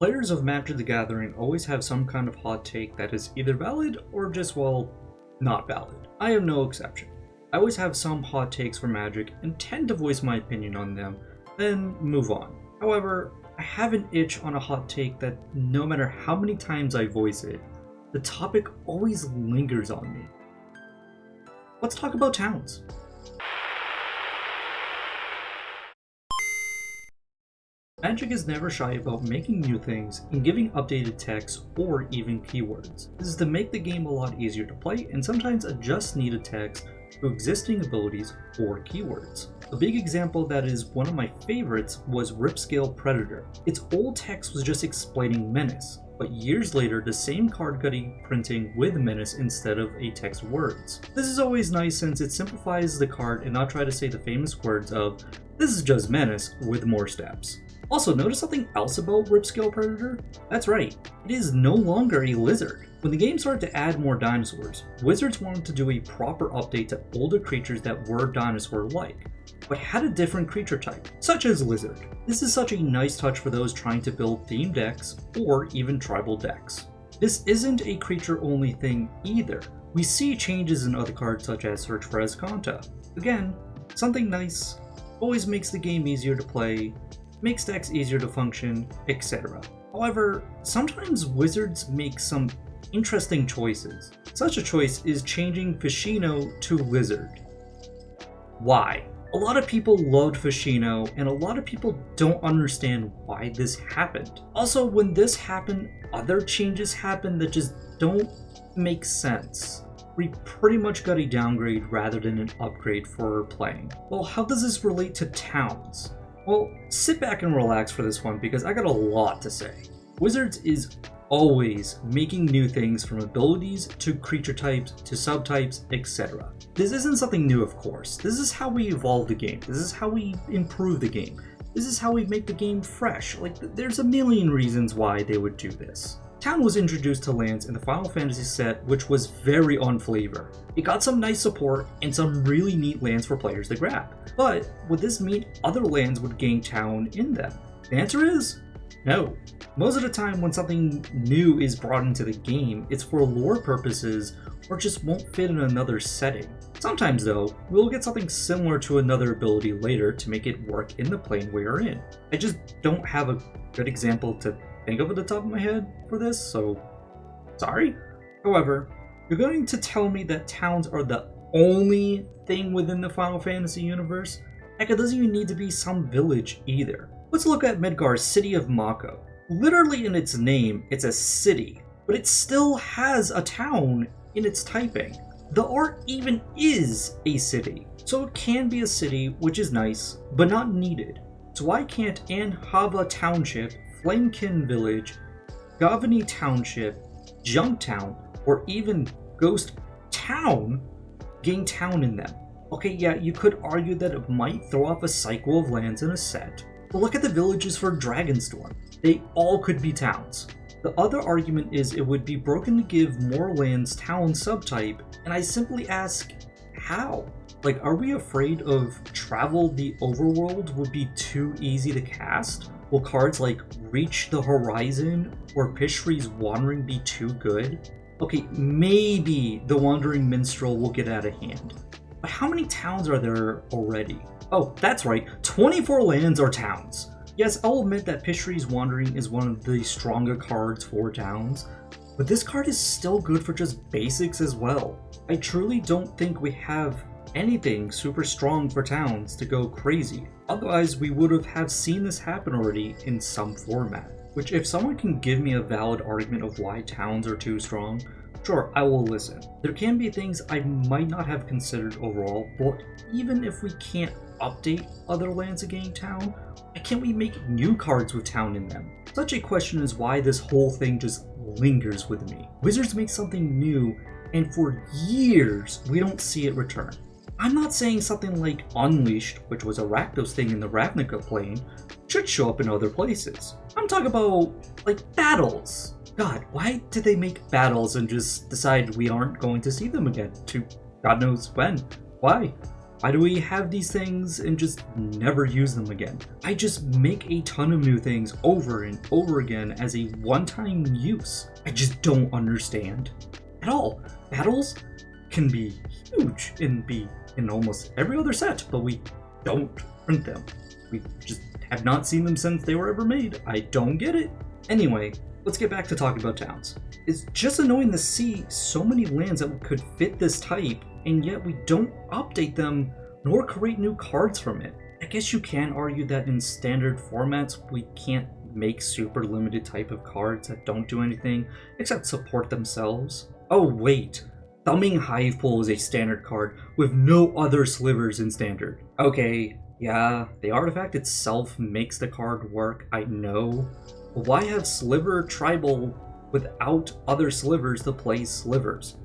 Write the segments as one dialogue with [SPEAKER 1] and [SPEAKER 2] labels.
[SPEAKER 1] Players of Magic the Gathering always have some kind of hot take that is either valid or just, well, not valid. I am no exception. I always have some hot takes for Magic and tend to voice my opinion on them, then move on. However, I have an itch on a hot take that no matter how many times I voice it, the topic always lingers on me. Let's talk about towns. Magic is never shy about making new things and giving updated text or even keywords. This is to make the game a lot easier to play and sometimes adjust needed text to existing abilities or keywords. A big example that is one of my favorites was Ripscale Predator. Its old text was just explaining Menace, but years later the same card got a printing with Menace instead of a text words. This is always nice since it simplifies the card and not try to say the famous words of "this is just Menace" with more steps. Also, notice something else about Ripscale Predator? That's right, it is no longer a lizard. When the game started to add more dinosaurs, Wizards wanted to do a proper update to older creatures that were dinosaur-like, but had a different creature type, such as lizard. This is such a nice touch for those trying to build themed decks or even tribal decks. This isn't a creature-only thing either. We see changes in other cards such as Search for Azcanta. Again, something nice, always makes the game easier to play, makes decks easier to function, etc. However, sometimes Wizards make some interesting choices. Such a choice is changing Fashino to Lizard. Why? A lot of people loved Fashino, and a lot of people don't understand why this happened. Also, when this happened, other changes happened that just don't make sense. We pretty much got a downgrade rather than an upgrade for playing. Well, how does this relate to towns? Well, sit back and relax for this one because I got a lot to say. Wizards is always making new things from abilities to creature types to subtypes, etc. This isn't something new, of course. This is how we evolve the game. This is how we improve the game. This is how we make the game fresh. There's a million reasons why they would do this. Town was introduced to lands in the Final Fantasy set, which was very on flavor. It got some nice support and some really neat lands for players to grab. But would this mean other lands would gain town in them? The answer is no. Most of the time when something new is brought into the game, it's for lore purposes or just won't fit in another setting. Sometimes though, we'll get something similar to another ability later to make it work in the plane we're in. I just don't have a good example to think of at the top of my head for this, so sorry. However, you're going to tell me that towns are the only thing within the Final Fantasy universe? Heck, it doesn't even need to be some village either. Let's look at Midgar's City of Mako. Literally in its name, it's a city, but it still has a town in its typing. The art even is a city, so it can be a city, which is nice, but not needed. So why can't Anhava Township, Flamekin Village, Gavani Township, Junktown, or even Ghost Town gain town in them? Okay, yeah, you could argue that it might throw off a cycle of lands in a set, but look at the villages for Dragonstorm. They all could be towns. The other argument is it would be broken to give more lands town subtype, and I simply ask, how? Are we afraid of Travel the Overworld would be too easy to cast? Will cards like Reach the Horizon or Pishri's Wandering be too good? Okay, maybe the Wandering Minstrel will get out of hand. But how many towns are there already? Oh, that's right, 24 lands are towns. Yes, I'll admit that Pishri's Wandering is one of the stronger cards for towns, but this card is still good for just basics as well. I truly don't think we have anything super strong for towns to go crazy. Otherwise, we would have seen this happen already in some format. Which, if someone can give me a valid argument of why towns are too strong, sure, I will listen. There can be things I might not have considered overall, but even if we can't update other lands to gain town, why can't we make new cards with town in them? Such a question is why this whole thing just lingers with me. Wizards make something new, and for years, we don't see it return. I'm not saying something like Unleashed, which was a Rakdos thing in the Ravnica plane, should show up in other places. I'm talking about, battles. God, why did they make battles and just decide we aren't going to see them again to God knows when? Why? Why do we have these things and just never use them again? I just make a ton of new things over and over again as a one-time use. I just don't understand at all. Battles can be huge and be in almost every other set, but we don't print them. We just have not seen them since they were ever made. I don't get it. Anyway, let's get back to talking about towns. It's just annoying to see so many lands that could fit this type, and yet we don't update them nor create new cards from it. I guess you can argue that in standard formats we can't make super limited type of cards that don't do anything except support themselves. Oh wait, Thumbing Hive Pool is a standard card with no other slivers in standard. Okay, yeah, the artifact itself makes the card work, I know. But why have Sliver Tribal without other slivers to play slivers?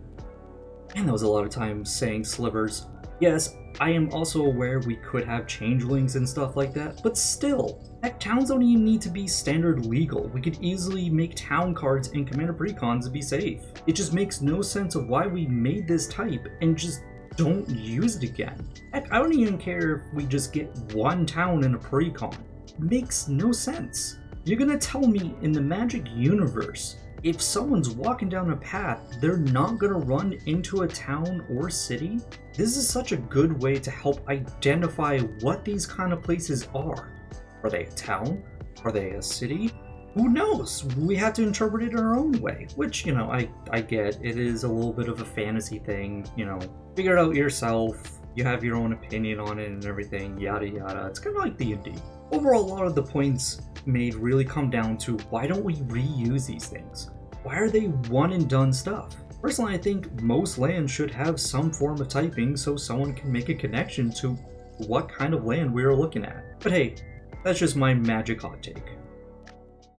[SPEAKER 1] And that was a lot of times saying slivers. Yes, I am also aware we could have changelings and stuff like that, but still, heck, towns don't even need to be standard legal. We could easily make town cards in Commander Precons to be safe. It just makes no sense of why we made this type and just don't use it again. Heck, I don't even care if we just get one town in a Precon. It makes no sense. You're gonna tell me in the Magic universe, if someone's walking down a path, they're not gonna run into a town or city? This is such a good way to help identify what these kind of places are. Are they a town? Are they a city? Who knows? We have to interpret it in our own way, which, you know, I get. It is a little bit of a fantasy thing, you know. Figure it out yourself. You have your own opinion on it and everything, yada yada. It's kind of like D&D. Overall, a lot of the points made really come down to why don't we reuse these things? Why are they one and done stuff? Personally, I think most lands should have some form of typing so someone can make a connection to what kind of land we are looking at. But hey, that's just my Magic hot take.